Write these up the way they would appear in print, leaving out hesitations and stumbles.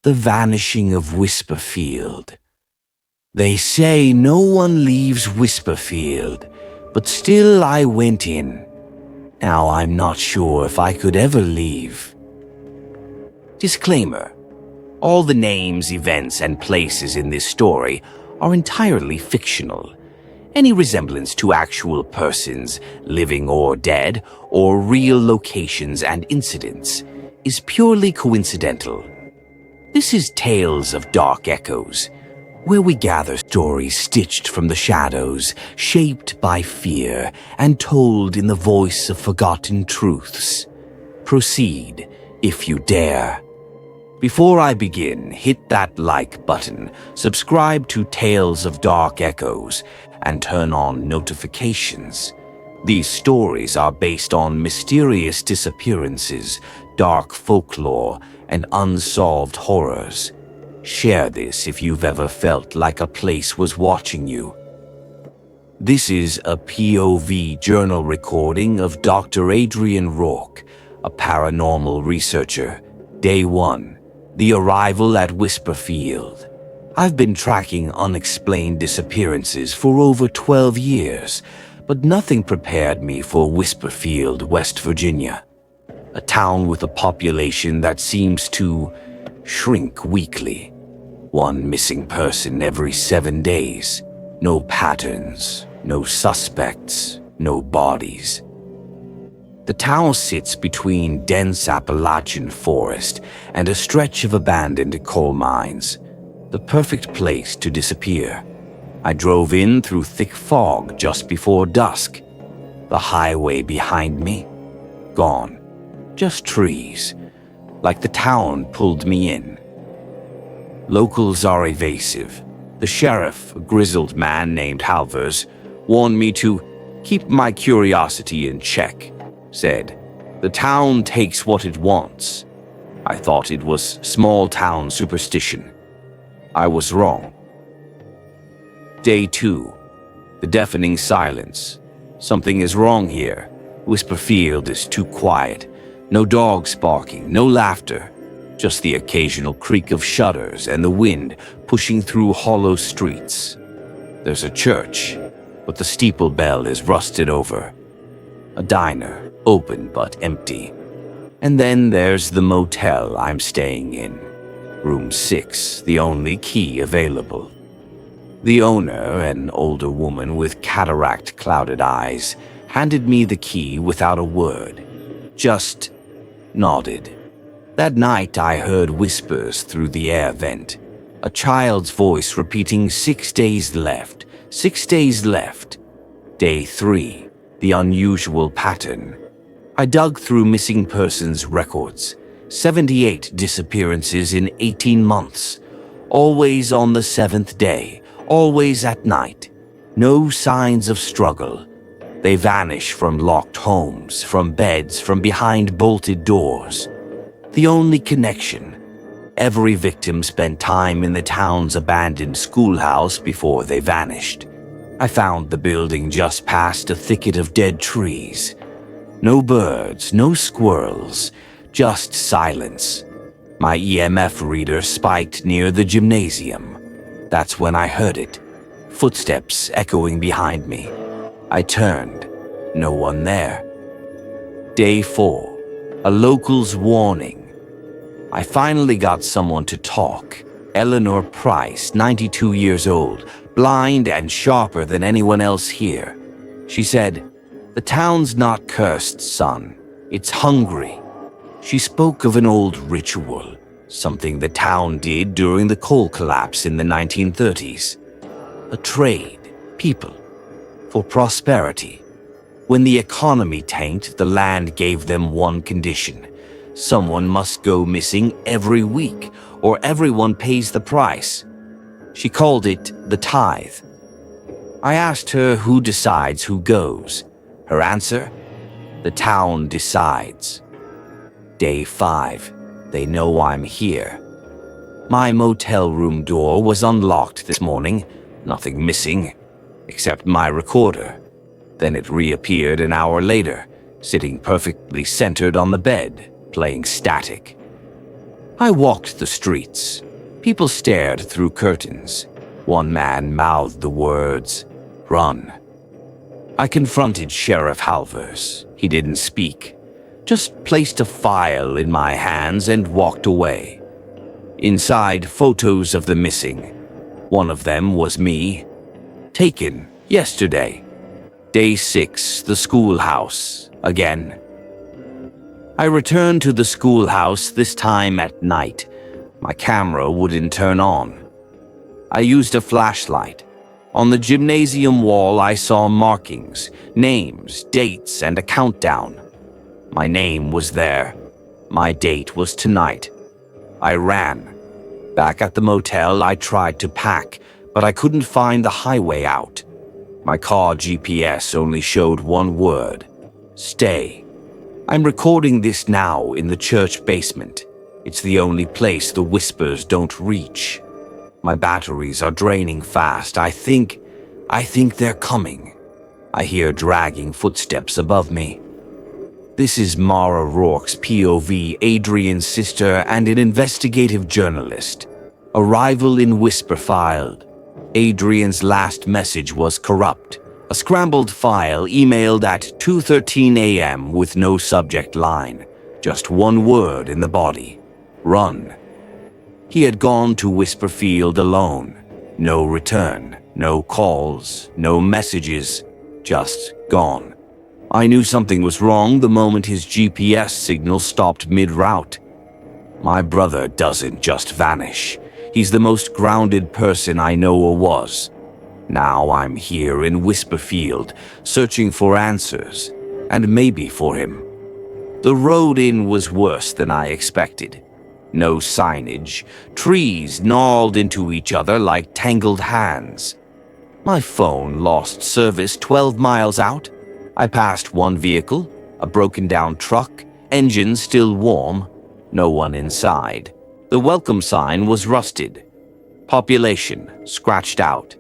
The Vanishing of Whisperfield. They say no one leaves Whisperfield, but still I went in. Now I'm not sure if I could ever leave. Disclaimer: all the names, events, and places in this story are entirely fictional. Any resemblance to actual persons, living or dead, or real locations and incidents is purely coincidental. This is Tales of Dark Echoes, where we gather stories stitched from the shadows, shaped by fear, and told in the voice of forgotten truths. Proceed, if you dare. Before I begin, hit that like button, subscribe to Tales of Dark Echoes, and turn on notifications. These stories are based on mysterious disappearances, dark folklore, and unsolved horrors. Share this if you've ever felt like a place was watching you. This is a POV journal recording of Dr. Adrian Rourke, a paranormal researcher. Day 1. The arrival at Whisperfield. I've been tracking unexplained disappearances for over 12 years, but nothing prepared me for Whisperfield, West Virginia. A town with a population that seems to shrink weekly. One missing person every 7 days. No patterns, no suspects, no bodies. The town sits between dense Appalachian forest and a stretch of abandoned coal mines. The perfect place to disappear. I drove in through thick fog just before dusk. The highway behind me, gone. Just trees, like the town pulled me in. Locals are evasive. The sheriff, a grizzled man named Halvers, warned me to keep my curiosity in check. Said, the town takes what it wants. I thought it was small town superstition. I was wrong. Day 2. The deafening silence. Something is wrong here. Whisperfield is too quiet. No dogs barking, no laughter. Just the occasional creak of shutters and the wind pushing through hollow streets. There's a church, but the steeple bell is rusted over. A diner, open but empty. And then there's the motel I'm staying in. Room 6, the only key available. The owner, an older woman with cataract-clouded eyes, handed me the key without a word. Just nodded. That night I heard whispers through the air vent. A child's voice repeating 6 days left, 6 days left. Day 3, the unusual pattern. I dug through missing persons records. 78 disappearances in 18 months. Always on the 7th day, always at night. No signs of struggle. They vanish from locked homes, from beds, from behind bolted doors. The only connection: every victim spent time in the town's abandoned schoolhouse before they vanished. I found the building just past a thicket of dead trees. No birds, no squirrels, just silence. My EMF reader spiked near the gymnasium. That's when I heard it. Footsteps echoing behind me. I turned. No one there. Day 4. A local's warning. I finally got someone to talk. Eleanor Price, 92 years old, blind and sharper than anyone else here. She said, "The town's not cursed, son. It's hungry." She spoke of an old ritual, something the town did during the coal collapse in the 1930s. A trade, people, for prosperity. When the economy tanked, the land gave them one condition. Someone must go missing every week, or everyone pays the price. She called it the tithe. I asked her who decides who goes. Her answer? The town decides. Day 5. They know I'm here. My motel room door was unlocked this morning. Nothing missing, except my recorder. Then it reappeared an hour later, sitting perfectly centered on the bed, playing static. I walked the streets. People stared through curtains. One man mouthed the words, "Run." I confronted Sheriff Halvers. He didn't speak, just placed a file in my hands and walked away. Inside, photos of the missing. One of them was me, taken yesterday. Day 6, the schoolhouse, again. I returned to the schoolhouse, this time at night. My camera wouldn't turn on. I used a flashlight. On the gymnasium wall, I saw markings, names, dates, and a countdown. My name was there. My date was tonight. I ran. Back at the motel, I tried to pack, but I couldn't find the highway out. My car GPS only showed one word: stay. I'm recording this now in the church basement. It's the only place the whispers don't reach. My batteries are draining fast. I think they're coming. I hear dragging footsteps above me. This is Mara Rourke's POV, Adrian's sister and an investigative journalist. Arrival in Whisperfield. Adrian's last message was corrupt. A scrambled file emailed at 2:13 a.m. with no subject line. Just one word in the body: run. He had gone to Whisperfield alone. No return, no calls, no messages, just gone. I knew something was wrong the moment his GPS signal stopped mid-route. My brother doesn't just vanish. He's the most grounded person I know or was. Now I'm here in Whisperfield, searching for answers, and maybe for him. The road in was worse than I expected. No signage, trees gnawed into each other like tangled hands. My phone lost service 12 miles out. I passed one vehicle, a broken-down truck, engine still warm, no one inside. The welcome sign was rusted. Population scratched out.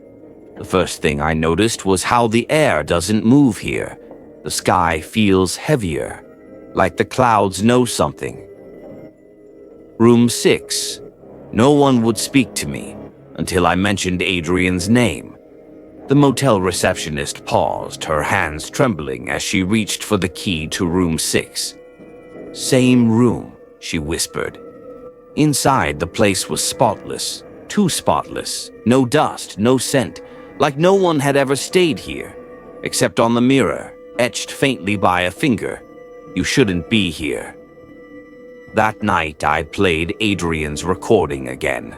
The first thing I noticed was how the air doesn't move here. The sky feels heavier, like the clouds know something. Room 6. No one would speak to me until I mentioned Adrian's name. The motel receptionist paused, her hands trembling as she reached for the key to room 6. "Same room," she whispered. Inside, the place was spotless, too spotless. No dust, no scent, like no one had ever stayed here, except on the mirror, etched faintly by a finger. "You shouldn't be here." That night, I played Adrian's recording again,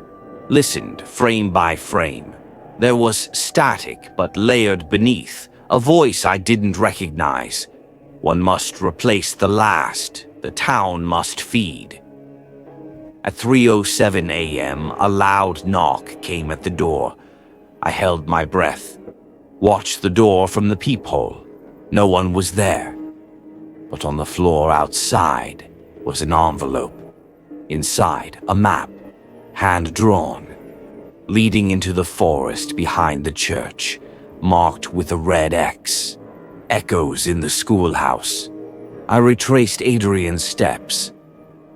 listened frame by frame. There was static, but layered beneath, a voice I didn't recognize. One must replace the last. The town must feed. At 3:07 a.m., a loud knock came at the door. I held my breath, watched the door from the peephole. No one was there. But on the floor outside was an envelope. Inside, a map, hand-drawn, leading into the forest behind the church, marked with a red X. Echoes in the schoolhouse. I retraced Adrian's steps.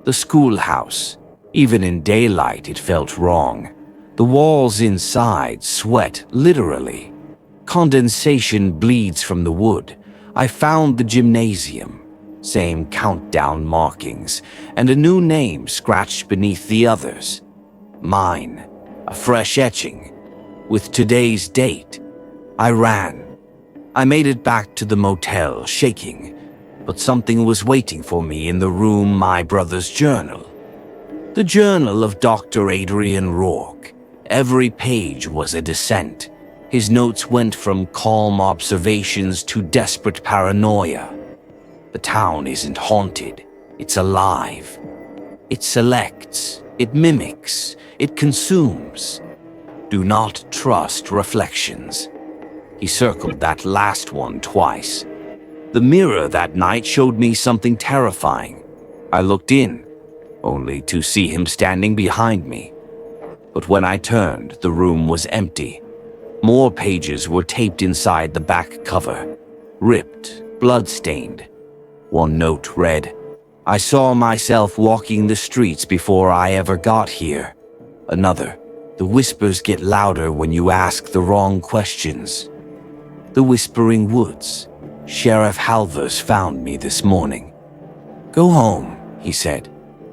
The schoolhouse. Even in daylight, it felt wrong. The walls inside sweat, literally. Condensation bleeds from the wood. I found the gymnasium. Same countdown markings, and a new name scratched beneath the others. Mine. A fresh etching. With today's date. I ran. I made it back to the motel, shaking. But something was waiting for me in the room, my brother's journal. The journal of Dr. Adrian Rourke. Every page was a descent. His notes went from calm observations to desperate paranoia. The town isn't haunted. It's alive. It selects. It mimics. It consumes. Do not trust reflections. He circled that last one twice. The mirror that night showed me something terrifying. I looked in, only to see him standing behind me. But when I turned, the room was empty. More pages were taped inside the back cover, ripped, blood-stained. One note read, I saw myself walking the streets before I ever got here. Another. The whispers get louder when you ask the wrong questions. The Whispering Woods. Sheriff Halvers found me this morning. Go home, he said.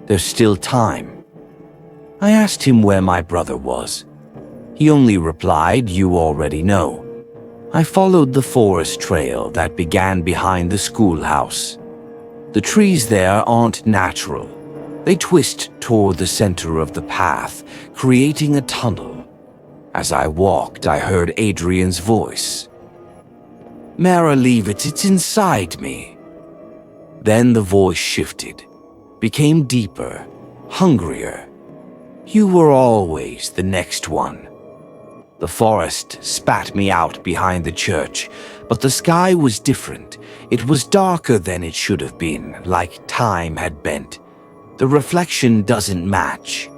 There's still time. I asked him where my brother was. He only replied, you already know. I followed the forest trail that began behind the schoolhouse. The trees there aren't natural. They twist toward the center of the path, creating a tunnel. As I walked, I heard Adrian's voice. Mara, leave it, it's inside me. Then the voice shifted, became deeper, hungrier. You were always the next one. The forest spat me out behind the church, but the sky was different. It was darker than it should have been, like time had bent. The reflection doesn't match.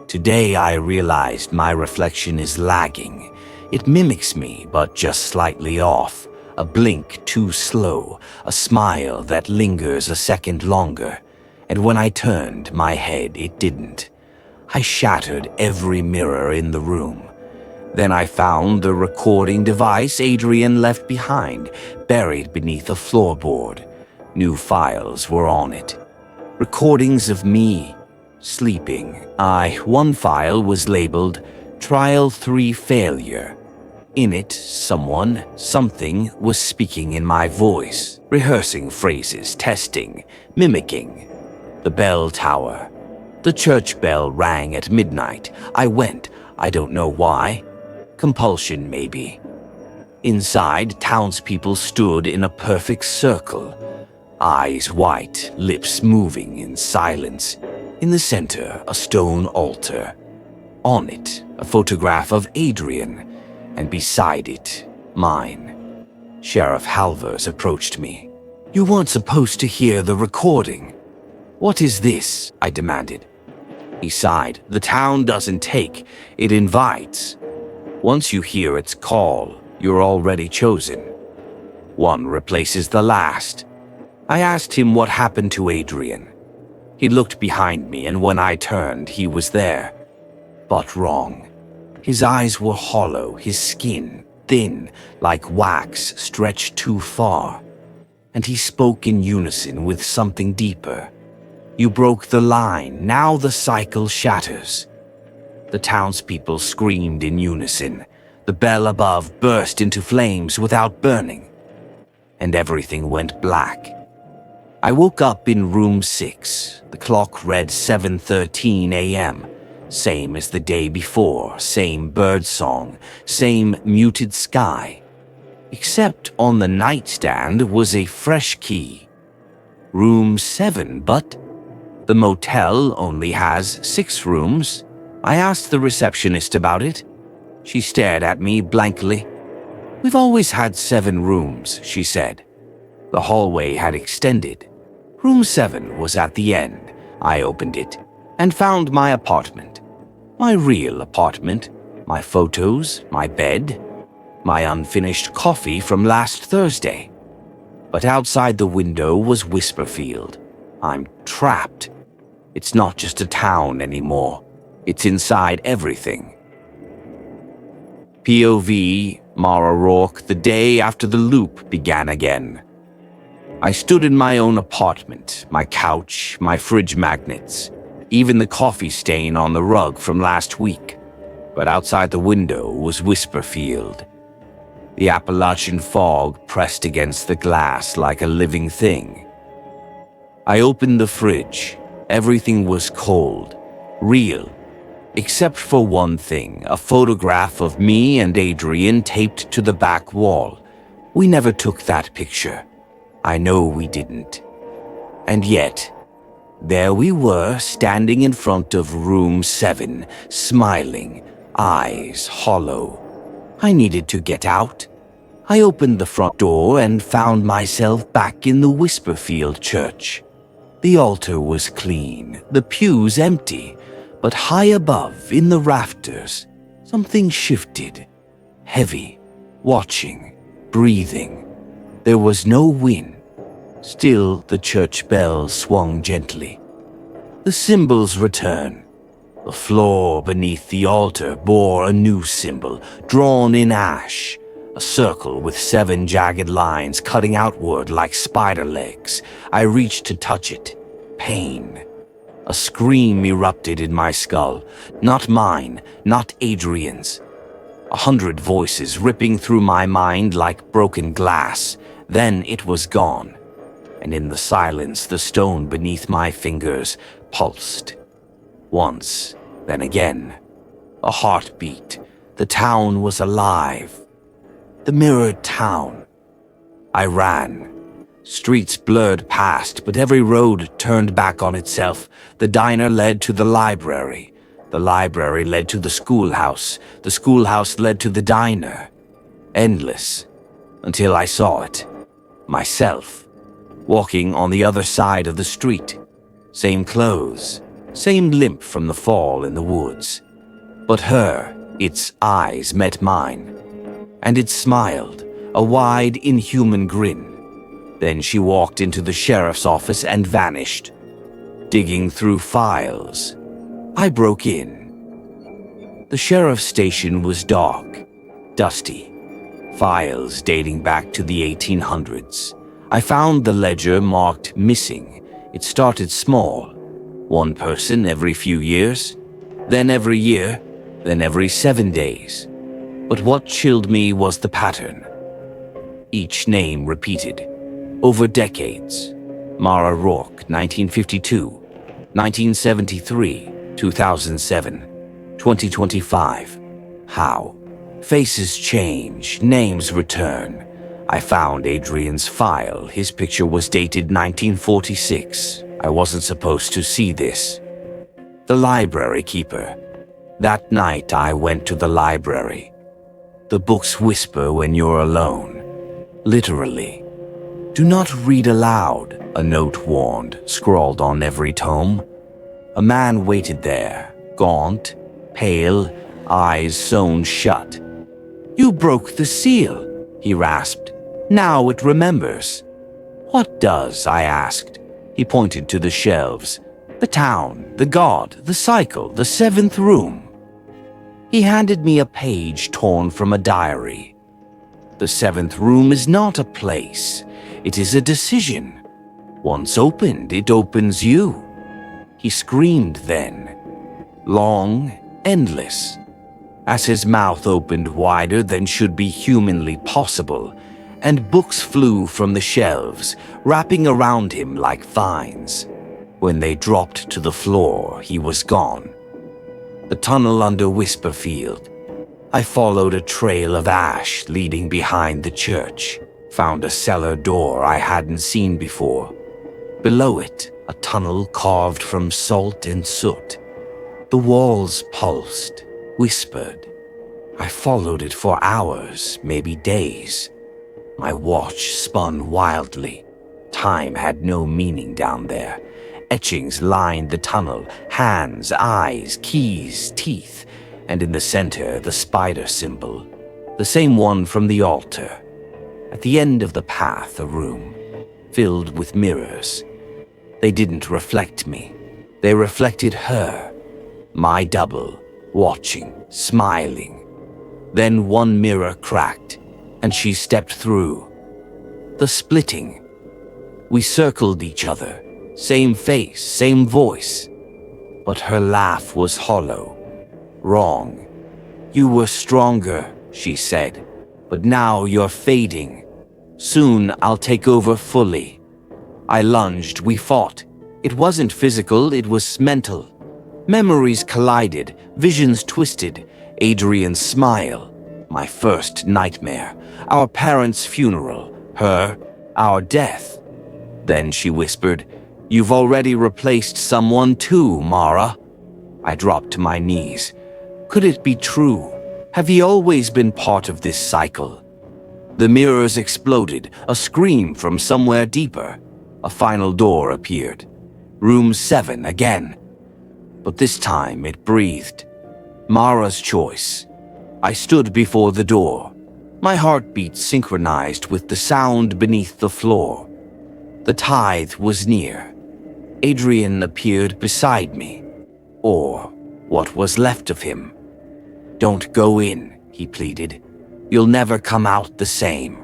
Today I realized my reflection is lagging. It mimics me, but just slightly off. A blink too slow, a smile that lingers a second longer. And when I turned my head, it didn't. I shattered every mirror in the room. Then I found the recording device Adrian left behind, buried beneath a floorboard. New files were on it. Recordings of me, sleeping. One file was labeled Trial 3 Failure. In it, something was speaking in my voice, rehearsing phrases, testing, mimicking. The bell tower. The church bell rang at midnight. I went, I don't know why. Compulsion, maybe. Inside, townspeople stood in a perfect circle. Eyes white, lips moving in silence. In the center, a stone altar. On it, a photograph of Adrian, and beside it, mine. Sheriff Halvers approached me. You weren't supposed to hear the recording. What is this? I demanded. He sighed. The town doesn't take, it invites. Once you hear its call, you're already chosen. One replaces the last. I asked him what happened to Adrian. He looked behind me, and when I turned, he was there. But wrong. His eyes were hollow, his skin thin, like wax stretched too far. And he spoke in unison with something deeper. You broke the line, now the cycle shatters. The townspeople screamed in unison. The bell above burst into flames without burning. And everything went black. I woke up in room 6. The clock read 7:13 a.m. Same as the day before, same bird song, same muted sky. Except on the nightstand was a fresh key. Room 7, but the motel only has 6 rooms. I asked the receptionist about it. She stared at me blankly. We've always had 7 rooms, she said. The hallway had extended. Room 7 was at the end. I opened it and found my apartment. My real apartment. My photos, my bed, my unfinished coffee from last Thursday. But outside the window was Whisperfield. I'm trapped. It's not just a town anymore. It's inside everything. POV, Mara Rourke, the day after the loop began again. I stood in my own apartment, my couch, my fridge magnets, even the coffee stain on the rug from last week. But outside the window was Whisperfield. The Appalachian fog pressed against the glass like a living thing. I opened the fridge. Everything was cold, real, except for one thing, a photograph of me and Adrian taped to the back wall. We never took that picture. I know we didn't. And yet, there we were, standing in front of room 7, smiling, eyes hollow. I needed to get out. I opened the front door and found myself back in the Whisperfield church. The altar was clean, the pews empty, but high above, in the rafters, something shifted. Heavy, watching, breathing. There was no wind, Still, the church bell swung gently. The symbols return. The floor beneath the altar bore a new symbol, drawn in ash. A circle with 7 jagged lines cutting outward like spider legs. I reached to touch it. Pain. A scream erupted in my skull. Not mine, not Adrian's. 100 voices ripping through my mind like broken glass. Then it was gone. And in the silence, the stone beneath my fingers pulsed. Once, then again. A heartbeat. The town was alive. The mirrored town. I ran. Streets blurred past, but every road turned back on itself. The diner led to the library. The library led to the schoolhouse. The schoolhouse led to the diner. Endless. Until I saw it. Myself. Walking on the other side of the street. Same clothes. Same limp from the fall in the woods. But her, its eyes met mine. And it smiled, a wide, inhuman grin. Then she walked into the sheriff's office and vanished. Digging through files, I broke in. The sheriff's station was dark, dusty. Files dating back to the 1800s. I found the ledger marked missing. It started small. 1 person every few years, then every year, then every 7 days. But what chilled me was the pattern. Each name repeated, over decades. Mara Rourke, 1952, 1973, 2007, 2025. How? Faces change, names return. I found Adrian's file. His picture was dated 1946. I wasn't supposed to see this. The library keeper. That night I went to the library. The books whisper when you're alone. Literally. Do not read aloud, a note warned, scrawled on every tome. A man waited there, gaunt, pale, eyes sewn shut. You broke the seal, he rasped. Now it remembers. What does? I asked. He pointed to the shelves. The town, the god, the cycle, the 7th room. He handed me a page torn from a diary. The 7th room is not a place. It is a decision. Once opened, it opens you. He screamed then. Long, endless. As his mouth opened wider than should be humanly possible, and books flew from the shelves, wrapping around him like vines. When they dropped to the floor, he was gone. The tunnel under Whisperfield. I followed a trail of ash leading behind the church, found a cellar door I hadn't seen before. Below it, a tunnel carved from salt and soot. The walls pulsed, whispered. I followed it for hours, maybe days. My watch spun wildly. Time had no meaning down there. Etchings lined the tunnel, hands, eyes, keys, teeth, and in the center the spider symbol, the same one from the altar. At the end of the path, a room, filled with mirrors. They didn't reflect me. They reflected her, my double, watching, smiling. Then one mirror cracked, and she stepped through. The splitting. We circled each other. Same face, same voice. But her laugh was hollow. Wrong. You were stronger, she said. But now you're fading. Soon I'll take over fully. I lunged, we fought. It wasn't physical, it was mental. Memories collided, visions twisted. Adrian's smile. My first nightmare. Our parents' funeral. Her. Our death. Then she whispered, "You've already replaced someone too, Mara." I dropped to my knees. Could it be true? Have he always been part of this cycle? The mirrors exploded, a scream from somewhere deeper. A final door appeared. Room 7 again. But this time it breathed. Mara's choice. I stood before the door. My heartbeat synchronized with the sound beneath the floor. The tithe was near. Adrian appeared beside me, or what was left of him. "Don't go in," he pleaded. "You'll never come out the same."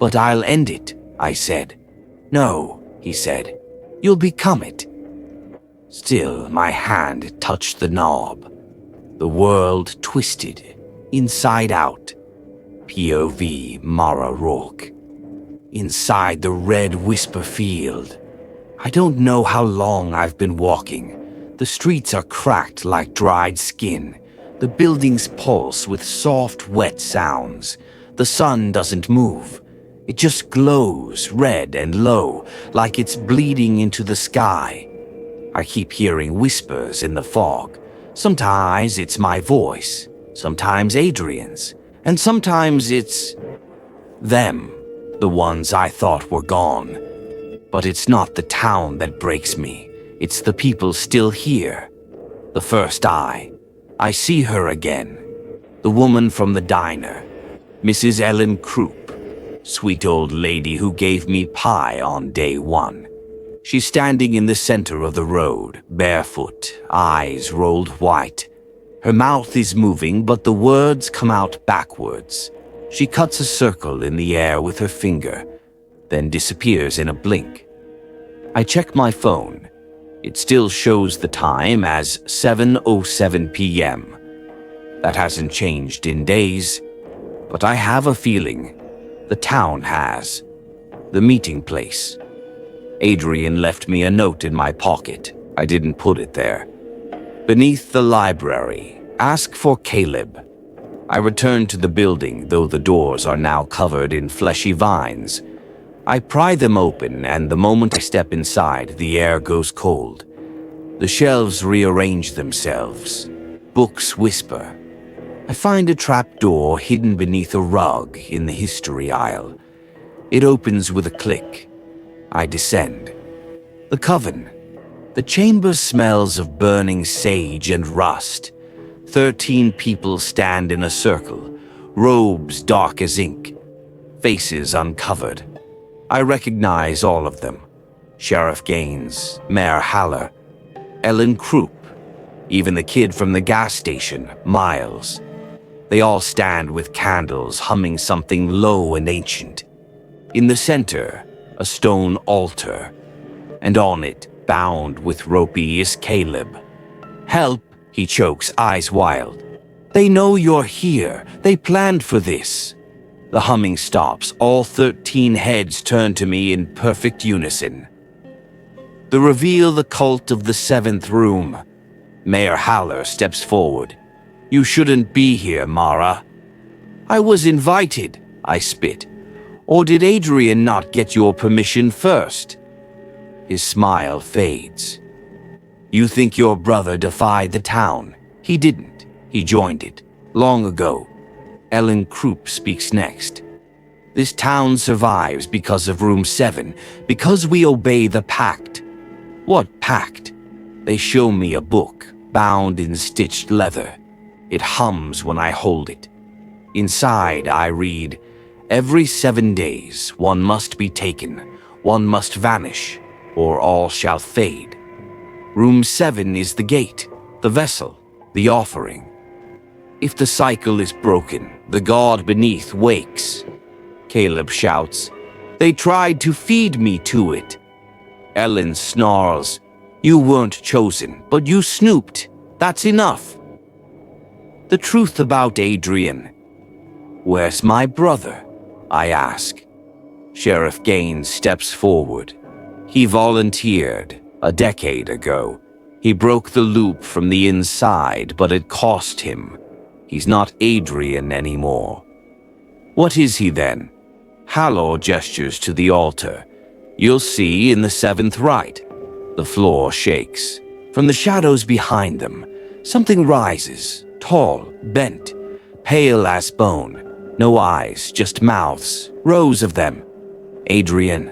"But I'll end it," I said. "No," he said. "You'll become it." Still, my hand touched the knob. The world twisted, inside out. POV Mara Rourke. Inside the red Whisperfield. I don't know how long I've been walking. The streets are cracked like dried skin. The buildings pulse with soft, wet sounds. The sun doesn't move. It just glows red and low, like it's bleeding into the sky. I keep hearing whispers in the fog. Sometimes it's my voice, sometimes Adrian's, and sometimes it's them, the ones I thought were gone. But it's not the town that breaks me. It's the people still here. The first I see her again. The woman from the diner, Mrs. Ellen Croup, sweet old lady who gave me pie on day one. She's standing in the center of the road, barefoot, eyes rolled white. Her mouth is moving, but the words come out backwards. She cuts a circle in the air with her finger, then disappears in a blink. I check my phone. It still shows the time as 7:07 p.m. That hasn't changed in days, but I have a feeling the town has. The meeting place. Adrian left me a note in my pocket. I didn't put it there. Beneath the library, ask for Caleb. I return to the building, though the doors are now covered in fleshy vines. I pry them open, and the moment I step inside, the air goes cold. The shelves rearrange themselves. Books whisper. I find a trapdoor hidden beneath a rug in the history aisle. It opens with a click. I descend. The coven. The chamber smells of burning sage and rust. 13 people stand in a circle, robes dark as ink, faces uncovered. I recognize all of them. Sheriff Gaines, Mayor Haller, Ellen Croup, even the kid from the gas station, Miles. They all stand with candles, humming something low and ancient. In the center, a stone altar, and on it, bound with ropey, is Caleb. "Help," he chokes, eyes wild. "They know you're here. They planned for this." The humming stops. All 13 heads turn to me in perfect unison. The reveal, the cult of the seventh room. Mayor Haller steps forward. "You shouldn't be here, Mara." "I was invited," I spit. "Or did Adrian not get your permission first?" His smile fades. "You think your brother defied the town? He didn't. He joined it. Long ago." Ellen Croup speaks next. "This town survives because of Room 7, because we obey the pact." "What pact?" They show me a book, bound in stitched leather. It hums when I hold it. Inside, I read, "Every 7 days, one must be taken, one must vanish, or all shall fade." Room 7 is the gate, the vessel, the offering. If the cycle is broken, the god beneath wakes. Caleb shouts, "They tried to feed me to it." Ellen snarls, "You weren't chosen, but you snooped. That's enough." The truth about Adrian. "Where's my brother?" I ask. Sheriff Gaines steps forward. He volunteered a decade ago. He broke the loop from the inside, but it cost him. He's not Adrian anymore. What is he then? Haller gestures to the altar. "You'll see in the 7th right." The floor shakes. From the shadows behind them, something rises, tall, bent, pale as bone. No eyes, just mouths, rows of them. "Adrian."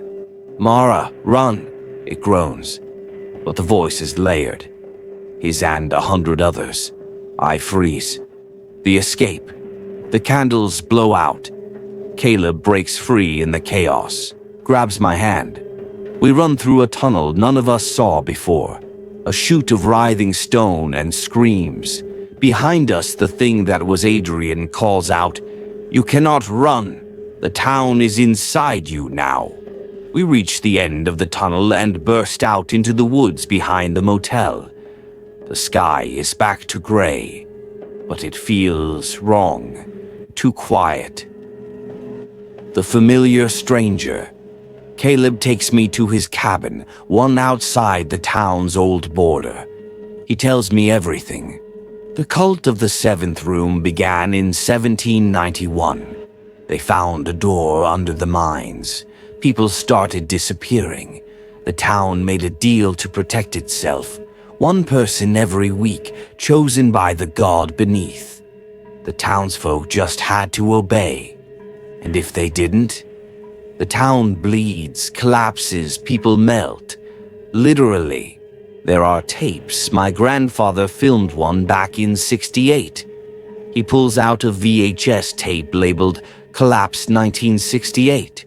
"Mara, run," it groans. But the voice is layered. His and 100 others. I freeze. The escape. The candles blow out. Caleb breaks free in the chaos, grabs my hand. We run through a tunnel none of us saw before, a chute of writhing stone and screams. Behind us, the thing that was Adrian calls out, "You cannot run. The town is inside you now." We reach the end of the tunnel and burst out into the woods behind the motel. The sky is back to gray, but it feels wrong, too quiet. The familiar stranger. Caleb takes me to his cabin, one outside the town's old border. He tells me everything. The cult of the Seventh Room began in 1791. They found a door under the mines. People started disappearing. The town made a deal to protect itself. One person every week, chosen by the god beneath. The townsfolk just had to obey. And if they didn't, the town bleeds, collapses, people melt. Literally. There are tapes. My grandfather filmed one back in '68. He pulls out a VHS tape labeled Collapse 1968.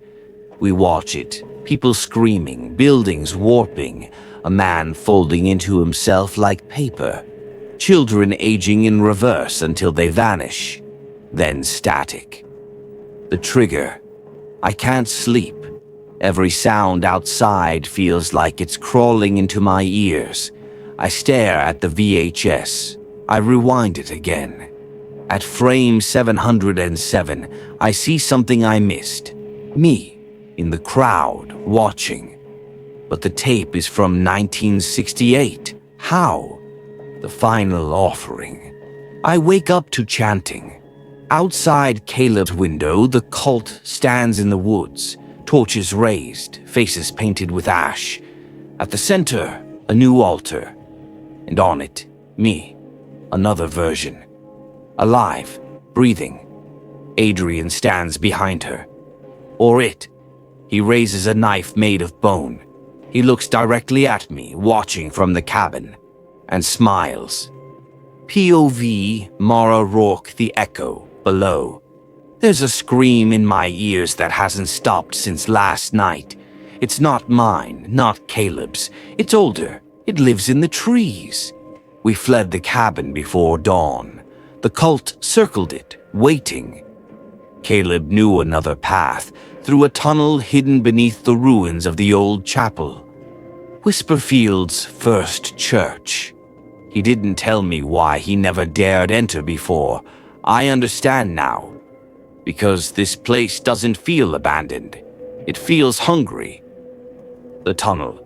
We watch it. People screaming, buildings warping, a man folding into himself like paper, children aging in reverse until they vanish, then static. The trigger. I can't sleep. Every sound outside feels like it's crawling into my ears. I stare at the VHS. I rewind it again. At frame 707, I see something I missed. Me, in the crowd, watching. But the tape is from 1968. How? The final offering. I wake up to chanting. Outside Caleb's window, the cult stands in the woods, torches raised, faces painted with ash. At the center, a new altar. And on it, me, another version. Alive, breathing. Adrian stands behind her. Or it. He raises a knife made of bone. He looks directly at me, watching from the cabin, and smiles. POV, Mara Rourke, the echo, below. There's a scream in my ears that hasn't stopped since last night. It's not mine, not Caleb's. It's older. It lives in the trees. We fled the cabin before dawn. The cult circled it, waiting. Caleb knew another path, through a tunnel hidden beneath the ruins of the old chapel. Whisperfield's first church. He didn't tell me why he never dared enter before. I understand now. Because this place doesn't feel abandoned. It feels hungry. The tunnel.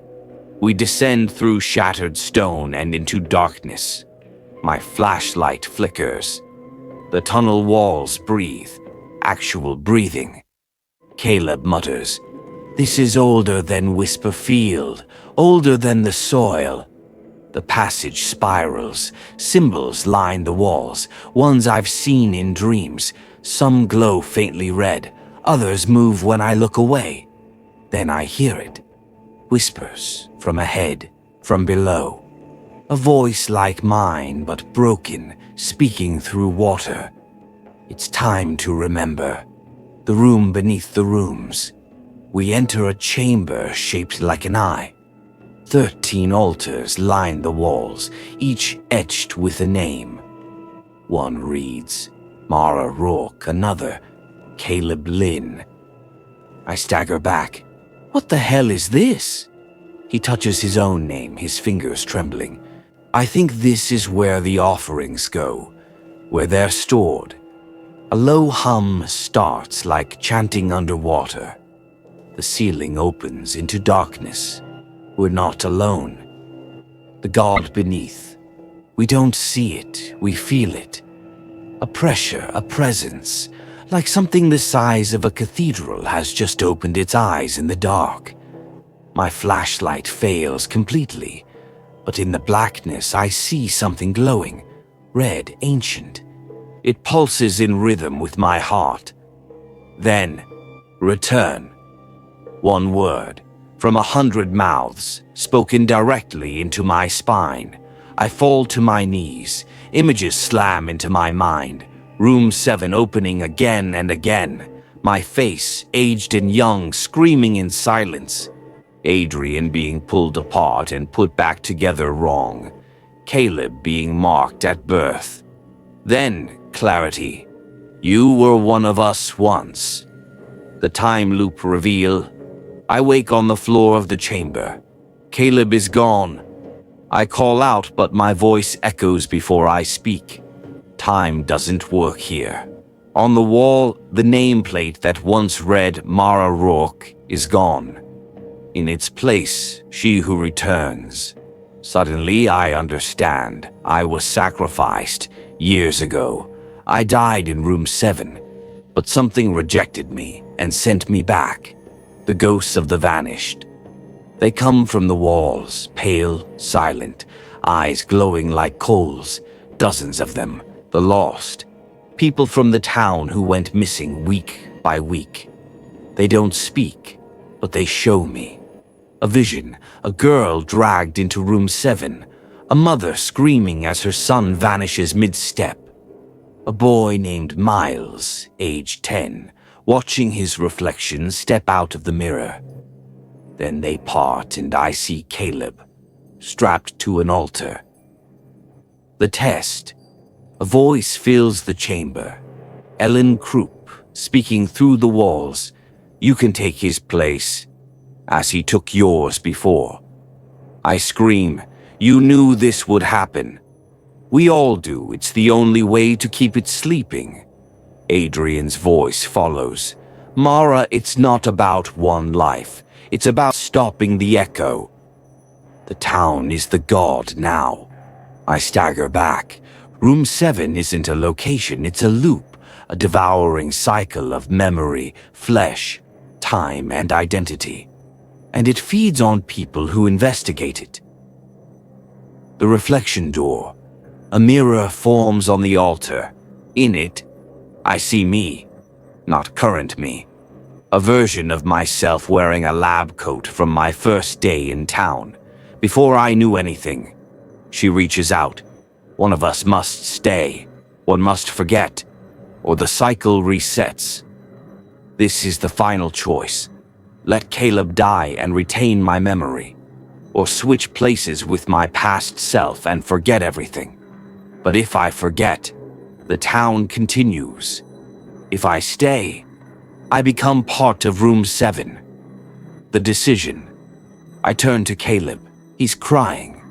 We descend through shattered stone and into darkness. My flashlight flickers. The tunnel walls breathe. Actual breathing. Caleb mutters, "This is older than Whisperfield, older than the soil." The passage spirals. Symbols line the walls, ones I've seen in dreams. Some glow faintly red, others move when I look away. Then I hear it. Whispers from ahead, from below. A voice like mine, but broken, speaking through water. It's time to remember. The room beneath the rooms. We enter a chamber shaped like an eye. 13 altars line the walls, each etched with a name. One reads, Mara Rourke, another, Caleb Lynn. I stagger back. What the hell is this? He touches his own name, his fingers trembling. I think this is where the offerings go, where they're stored. A low hum starts like chanting underwater. The ceiling opens into darkness. We're not alone. The god beneath. We don't see it, we feel it. A pressure, a presence, like something the size of a cathedral has just opened its eyes in the dark. My flashlight fails completely, but in the blackness I see something glowing, red, ancient. It pulses in rhythm with my heart. Then, return. One word, from 100 mouths, spoken directly into my spine. I fall to my knees. Images slam into my mind. Room 7 opening again and again. My face, aged and young, screaming in silence. Adrian being pulled apart and put back together wrong. Caleb being marked at birth. Then, clarity. You were one of us once. The time loop reveal. I wake on the floor of the chamber. Caleb is gone. I call out, but my voice echoes before I speak. Time doesn't work here. On the wall, the nameplate that once read Mara Rourke is gone. In its place, she who returns. Suddenly, I understand. I was sacrificed years ago. I died in room 7, but something rejected me and sent me back. The ghosts of the vanished. They come from the walls, pale, silent, eyes glowing like coals, dozens of them, the lost. People from the town who went missing week by week. They don't speak, but they show me. A vision, a girl dragged into room 7, a mother screaming as her son vanishes mid-step. A boy named Miles, age 10, watching his reflection step out of the mirror. Then they part and I see Caleb, strapped to an altar. The test. A voice fills the chamber. Ellen Krupp, speaking through the walls. You can take his place, as he took yours before. I scream, you knew this would happen. We all do, it's the only way to keep it sleeping. Adrian's voice follows. Mara, it's not about one life. It's about stopping the echo. The town is the god now. I stagger back. Room 7 isn't a location, it's a loop, a devouring cycle of memory, flesh, time, and identity. And it feeds on people who investigate it. The reflection door. A mirror forms on the altar. In it, I see me, not current me. A version of myself wearing a lab coat from my first day in town. Before I knew anything. She reaches out. One of us must stay. One must forget. Or the cycle resets. This is the final choice. Let Caleb die and retain my memory. Or switch places with my past self and forget everything. But if I forget, the town continues. If I stay, I become part of room 7. The decision. I turn to Caleb. He's crying.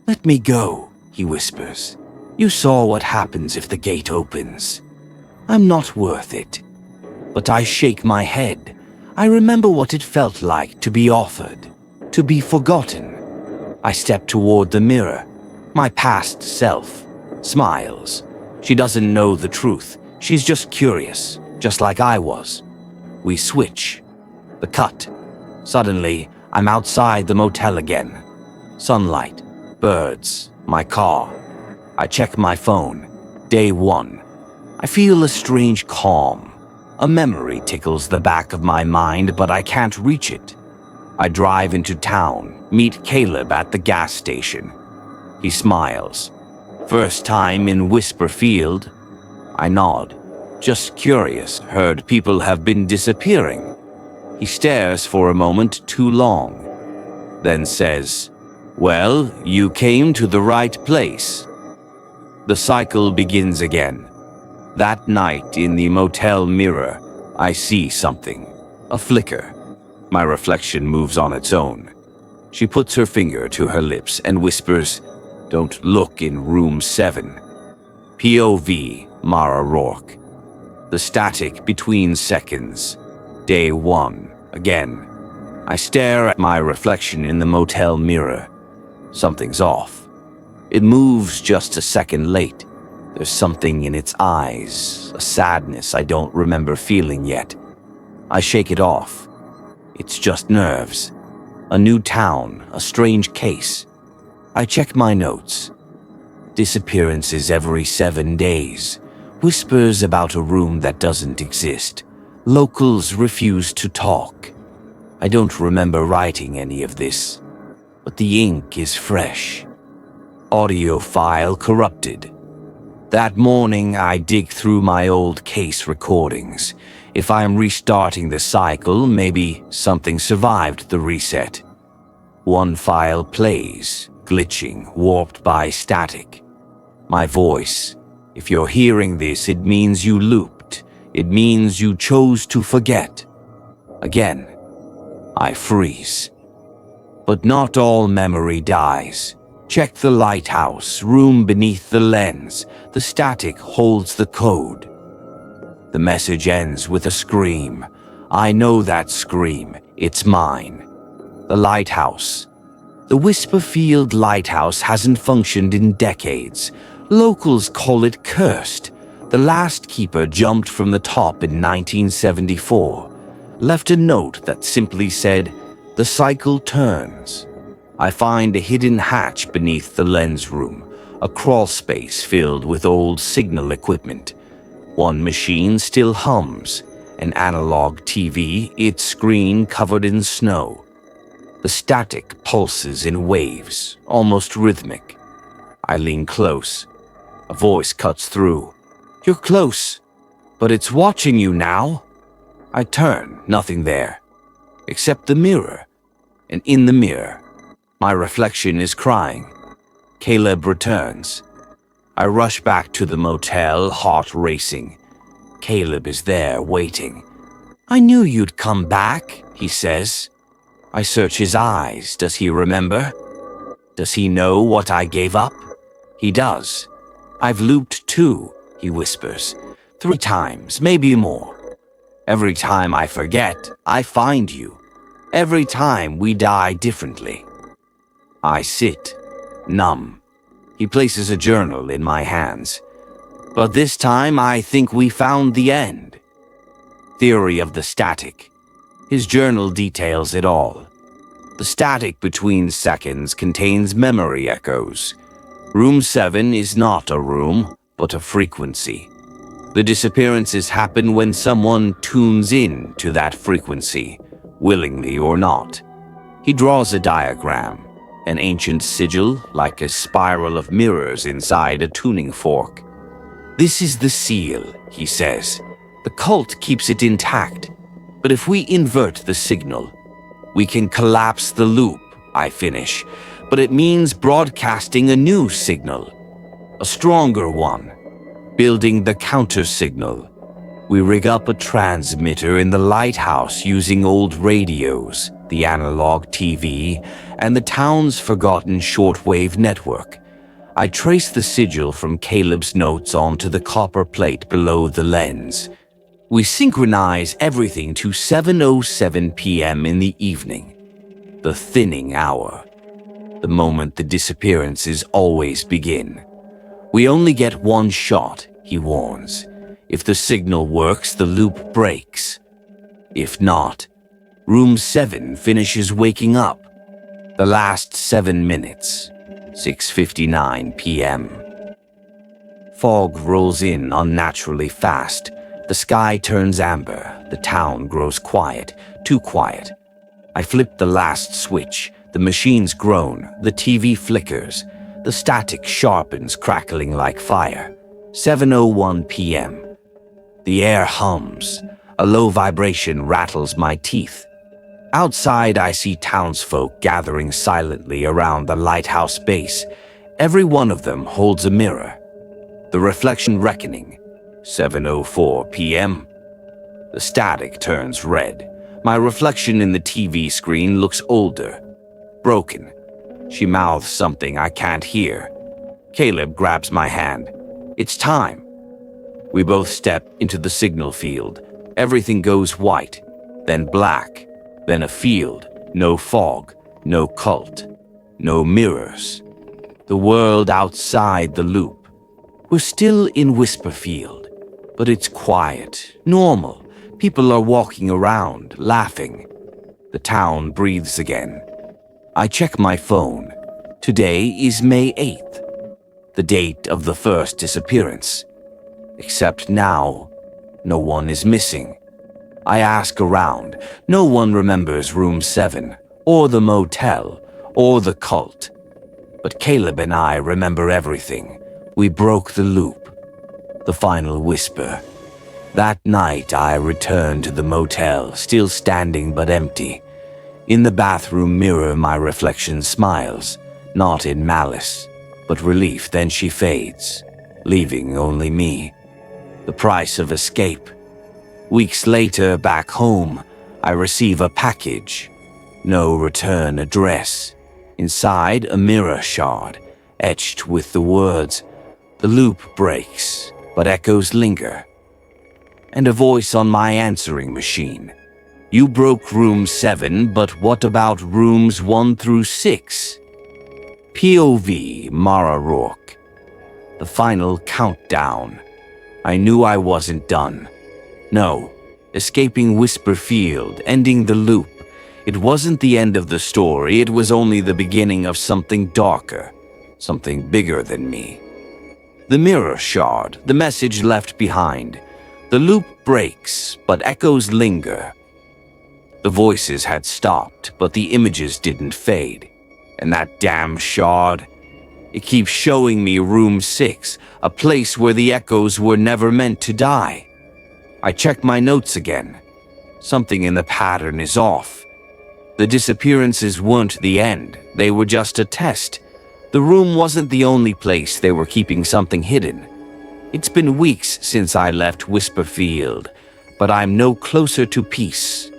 Let me go, he whispers. You saw what happens if the gate opens. I'm not worth it. But I shake my head. I remember what it felt like to be offered, to be forgotten. I step toward the mirror. My past self smiles. She doesn't know the truth. She's just curious, just like I was. We switch. The cut. Suddenly, I'm outside the motel again. Sunlight, birds, my car. I check my phone. Day 1. I feel a strange calm. A memory tickles the back of my mind, but I can't reach it. I drive into town, meet Caleb at the gas station. He smiles. First time in Whisperfield. I nod. Just curious, heard people have been disappearing. He stares for a moment too long, then says, well, you came to the right place. The cycle begins again. That night in the motel mirror, I see something. A flicker. My reflection moves on its own. She puts her finger to her lips and whispers, don't look in room 7. POV, Mara Rourke. The static between seconds. Day 1. Again. I stare at my reflection in the motel mirror. Something's off. It moves just a second late. There's something in its eyes, a sadness I don't remember feeling yet. I shake it off. It's just nerves. A new town, a strange case. I check my notes. Disappearances every 7 days. Whispers about a room that doesn't exist. Locals refuse to talk. I don't remember writing any of this, but the ink is fresh. Audio file corrupted. That morning, I dig through my old case recordings. If I'm restarting the cycle, maybe something survived the reset. One file plays, glitching, warped by static. My voice. If you're hearing this, it means you looped. It means you chose to forget. Again, I freeze. But not all memory dies. Check the lighthouse, room beneath the lens. The static holds the code. The message ends with a scream. I know that scream. It's mine. The lighthouse. The Whisperfield lighthouse hasn't functioned in decades. Locals call it cursed. The last keeper jumped from the top in 1974. Left a note that simply said, "The cycle turns." I find a hidden hatch beneath the lens room, a crawl space filled with old signal equipment. One machine still hums, an analog TV, its screen covered in snow. The static pulses in waves, almost rhythmic. I lean close. A voice cuts through. "You're close, but it's watching you now." I turn, nothing there, except the mirror. And in the mirror, my reflection is crying. Caleb returns. I rush back to the motel, heart racing. Caleb is there, waiting. "I knew you'd come back," he says. I search his eyes. Does he remember? Does he know what I gave up? He does. "I've looped too," he whispers. 3 times, maybe more. Every time I forget, I find you. Every time we die differently. I sit, numb. He places a journal in my hands. But this time I think we found the end. Theory of the static. His journal details it all. The static between seconds contains memory echoes. Room 7 is not a room, but a frequency. The disappearances happen when someone tunes in to that frequency, willingly or not. He draws a diagram, an ancient sigil like a spiral of mirrors inside a tuning fork. "This is the seal," he says. "The cult keeps it intact, but if we invert the signal, we can collapse the loop," I finish. "But it means broadcasting a new signal, a stronger one. Building the counter-signal. We rig up a transmitter in the lighthouse using old radios, the analog TV, and the town's forgotten shortwave network. I trace the sigil from Caleb's notes onto the copper plate below the lens. We synchronize everything to 7:07 p.m. in the evening, the thinning hour, the moment the disappearances always begin. We only get one shot, he warns. If the signal works, the loop breaks. If not, room 7 finishes waking up. The last 7 minutes, 6:59 p.m. Fog rolls in unnaturally fast. The sky turns amber. The town grows quiet, too quiet. I flip the last switch. The machines groan. The TV flickers. The static sharpens, crackling like fire. 7:01 p.m. The air hums. A low vibration rattles my teeth. Outside, I see townsfolk gathering silently around the lighthouse base. Every one of them holds a mirror. The reflection reckoning. 7:04 p.m. The static turns red. My reflection in the TV screen looks older, broken. She mouths something I can't hear. Caleb grabs my hand. It's time. We both step into the signal field. Everything goes white, then black, then a field. No fog, no cult, no mirrors. The world outside the loop. We're still in Whisperfield, but it's quiet, normal. People are walking around, laughing. The town breathes again. I check my phone. Today is May 8th, the date of the first disappearance. Except now, no one is missing. I ask around. No one remembers room 7, or the motel, or the cult. But Caleb and I remember everything. We broke the loop. The final whisper. That night I returned to the motel, still standing but empty. In the bathroom mirror, my reflection smiles, not in malice, but relief. Then she fades, leaving only me. The price of escape. Weeks later, back home, I receive a package. No return address. Inside, a mirror shard, etched with the words, "The loop breaks, but echoes linger." And a voice on my answering machine. "You broke room 7, but what about rooms 1 through 6? POV Mara Rourke. The final countdown. I knew I wasn't done. No, escaping Whisperfield, ending the loop. It wasn't the end of the story, it was only the beginning of something darker, something bigger than me. The mirror shard, the message left behind. The loop breaks, but echoes linger. The voices had stopped, but the images didn't fade. And that damn shard, it keeps showing me room 6, a place where the echoes were never meant to die. I check my notes again. Something in the pattern is off. The disappearances weren't the end, they were just a test. The room wasn't the only place they were keeping something hidden. It's been weeks since I left Whisperfield, but I'm no closer to peace.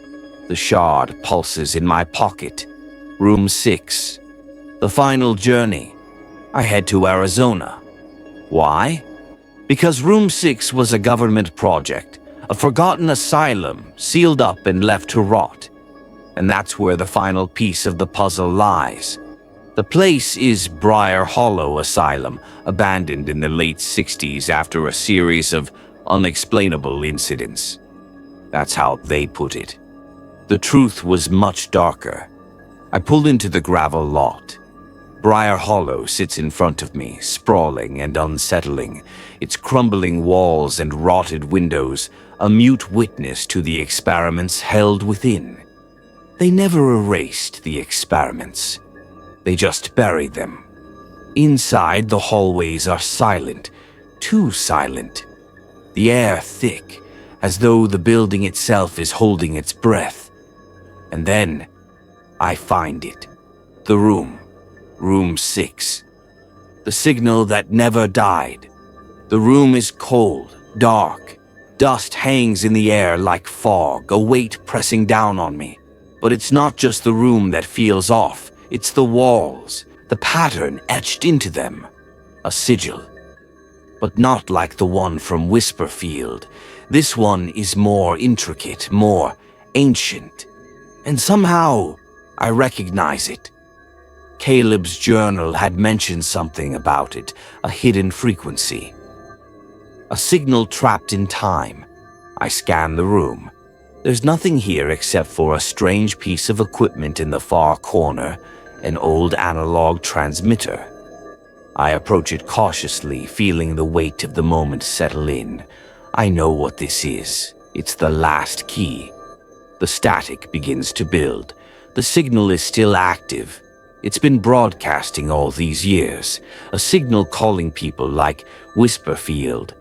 The shard pulses in my pocket. Room 6. The final journey. I head to Arizona. Why? Because Room 6 was a government project, a forgotten asylum, sealed up and left to rot. And that's where the final piece of the puzzle lies. The place is Briar Hollow Asylum, abandoned in the late 60s after a series of unexplainable incidents. That's how they put it. The truth was much darker. I pulled into the gravel lot. Briar Hollow sits in front of me, sprawling and unsettling, its crumbling walls and rotted windows a mute witness to the experiments held within. They never erased the experiments. They just buried them. Inside, the hallways are silent, too silent. The air thick, as though the building itself is holding its breath. And then, I find it. The room. Room 6. The signal that never died. The room is cold, dark. Dust hangs in the air like fog, a weight pressing down on me. But it's not just the room that feels off. It's the walls, the pattern etched into them. A sigil. But not like the one from Whisperfield. This one is more intricate, more ancient. And somehow, I recognize it. Caleb's journal had mentioned something about it, a hidden frequency. A signal trapped in time. I scan the room. There's nothing here except for a strange piece of equipment in the far corner, an old analog transmitter. I approach it cautiously, feeling the weight of the moment settle in. I know what this is. It's the last key. The static begins to build. The signal is still active. It's been broadcasting all these years, a signal calling people like Whisperfield,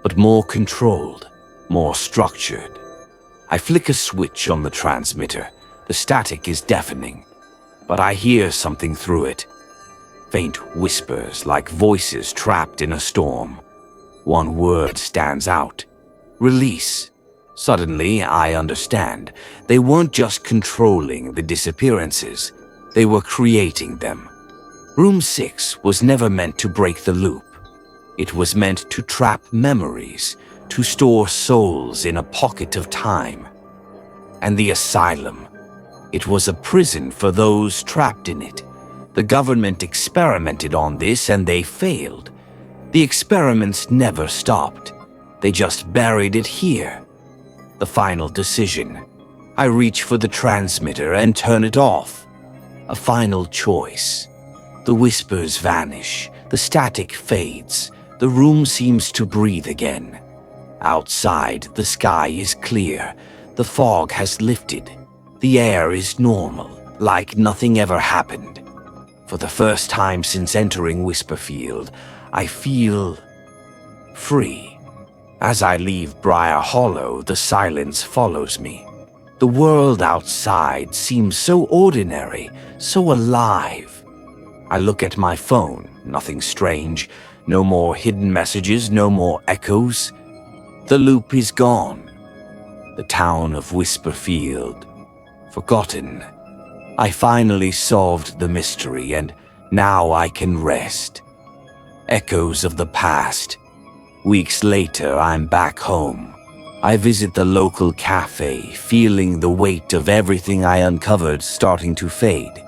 but more controlled, more structured. I flick a switch on the transmitter. The static is deafening, but I hear something through it. Faint whispers like voices trapped in a storm. One word stands out. Release. Suddenly, I understand. They weren't just controlling the disappearances. They were creating them. Room 6 was never meant to break the loop. It was meant to trap memories, to store souls in a pocket of time. And the asylum. It was a prison for those trapped in it. The government experimented on this and they failed. The experiments never stopped. They just buried it here. The final decision. I reach for the transmitter and turn it off. A final choice. The whispers vanish. The static fades. The room seems to breathe again. Outside, the sky is clear. The fog has lifted. The air is normal, like nothing ever happened. For the first time since entering Whisperfield, I feel free. As I leave Briar Hollow, the silence follows me. The world outside seems so ordinary, so alive. I look at my phone, nothing strange, no more hidden messages, no more echoes. The loop is gone. The town of Whisperfield, forgotten. I finally solved the mystery, and now I can rest. Echoes of the past. Weeks later, I'm back home. I visit the local cafe, feeling the weight of everything I uncovered starting to fade.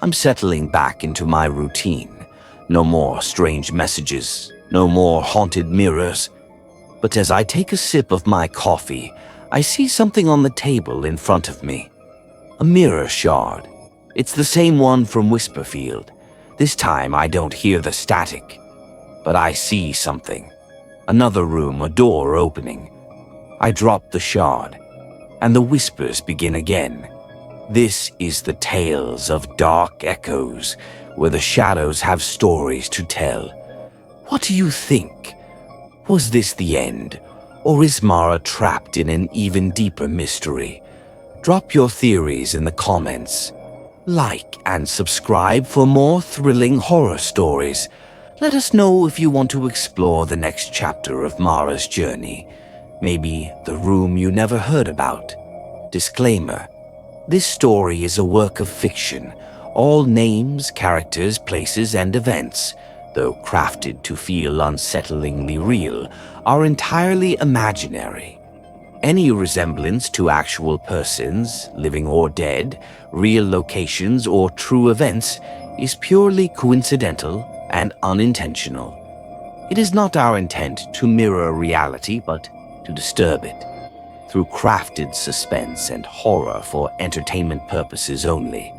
I'm settling back into my routine. No more strange messages, no more haunted mirrors. But as I take a sip of my coffee, I see something on the table in front of me. A mirror shard. It's the same one from Whisperfield. This time I don't hear the static, but I see something. Another room, a door opening. I drop the shard, and the whispers begin again. This is the tales of dark echoes, where the shadows have stories to tell. What do you think? Was this the end, or is Mara trapped in an even deeper mystery? Drop your theories in the comments. Like and subscribe for more thrilling horror stories. Let us know if you want to explore the next chapter of Mara's journey. Maybe the room you never heard about. Disclaimer: this story is a work of fiction. All names, characters, places, and events, though crafted to feel unsettlingly real, are entirely imaginary. Any resemblance to actual persons, living or dead, real locations, or true events is purely coincidental and unintentional. It is not our intent to mirror reality, but to disturb it, through crafted suspense and horror for entertainment purposes only.